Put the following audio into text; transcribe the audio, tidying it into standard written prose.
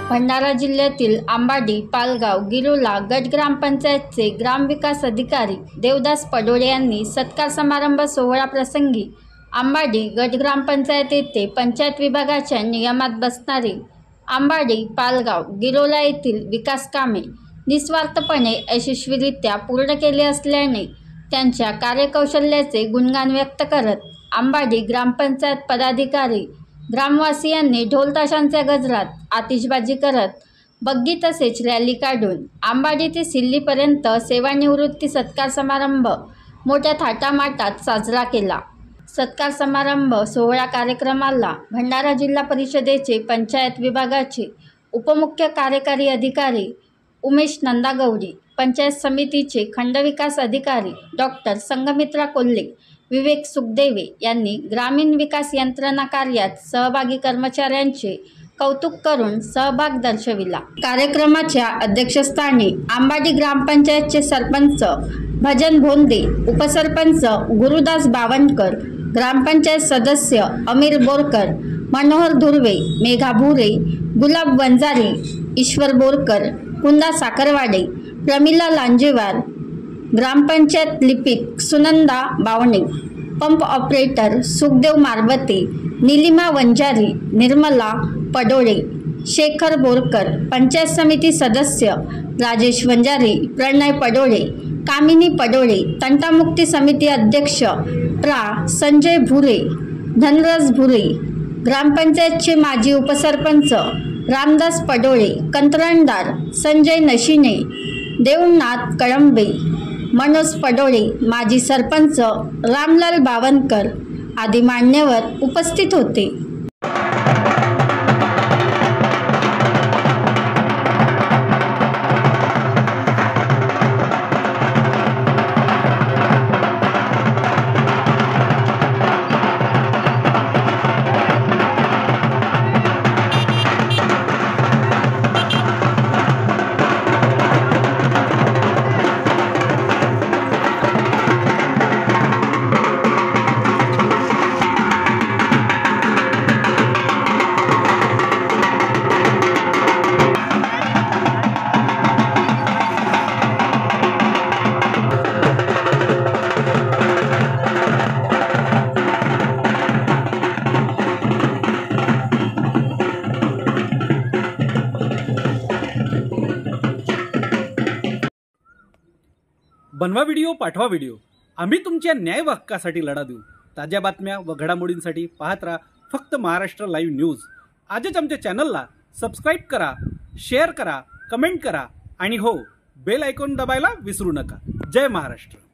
भंडारा जिल्ह्यातील आंबाडी, पालगाव, गिरोला गट ग्रामपंचायतचे ग्रामविकास अधिकारी देवदास पडोळे यांनी सत्कार समारंभ सोहळा प्रसंगी आंबाडी गट ग्रामपंचायत येथे पंचायत विभागाच्या नियमात बसणारी आंबाडी, पालगाव, गिरोला येथील विकास कामे निस्वार्थपणे यशस्वीरित्या पूर्ण केली असल्याने त्यांच्या कार्यकौशल्याचे गुणगान व्यक्त करत आंबाडी ग्रामपंचायत पदाधिकारी ग्रामवासियांनी ढोल ताशांच्या गजरात आतिषबाजी करत बग्गी तसेच रॅली काढून आंबाडी ते सिल्लीपर्यंत सेवानिवृत्ती सत्कार समारंभ मोठ्या थाटामाटात साजरा केला। सत्कार समारंभ सोहळा कार्यक्रमाला भंडारा जिल्हा परिषदेचे पंचायत विभागाचे उपमुख्य कार्यकारी अधिकारी उमेश नंदागौरी, पंचायत समितीचे खंडविकास अधिकारी डॉक्टर संघमित्रा कोल्हे, विवेक सुखदेवे यांनी ग्रामीण विकास यंत्रणा कार्यात सहभागी कर्मचाऱ्यांचे कौतुक करून सहभाग दर्शविला। कार्यक्रमाच्या अध्यक्षस्थानी आंबाडी ग्रामपंचायतचे सरपंच भजन भोंदे, उपसरपंच गुरुदास बावनकर, ग्रामपंचायत सदस्य अमीर बोरकर, मनोहर धुर्वे, मेघा भुरे, गुलाब वंजारी, ईश्वर बोरकर, कुंदा साखरवाडे, प्रमिला लांजेवार, ग्रामपंचायत लिपिक सुनंदा बावणे, पंप ऑपरेटर सुखदेव मारबते, नीलिमा वंजारी, निर्मला पडोळे, शेखर बोरकर, पंचायत समिती सदस्य राजेश वंजारी, प्रणय पडोळे, कामिनी पडोळे, तंटामुक्ती समिती अध्यक्ष प्रा संजय भुरे, धनराज भुरे, ग्रामपंचायतचे माजी उपसरपंच रामदास पडोळे, कंत्राटदार संजय नशिने, देवनाथ कळंबे, मनोज पडोळे, माजी सरपंच रामलाल बावनकर आदी मान्यवर उपस्थित होते। बनवा व्हिडिओ, पाठवा व्हिडिओ, आम्ही तुमच्या न्याय हक्कासाठी लढा देऊ। ताज्या बातम्या व घडामोडींसाठी पाहत राहा फक्त महाराष्ट्र लाईव्ह न्यूज। आजच आमच्या चॅनलला सबस्क्राईब करा, शेअर करा, कमेंट करा आणि हो, बेल आयकॉन दाबायला विसरू नका। जय महाराष्ट्र।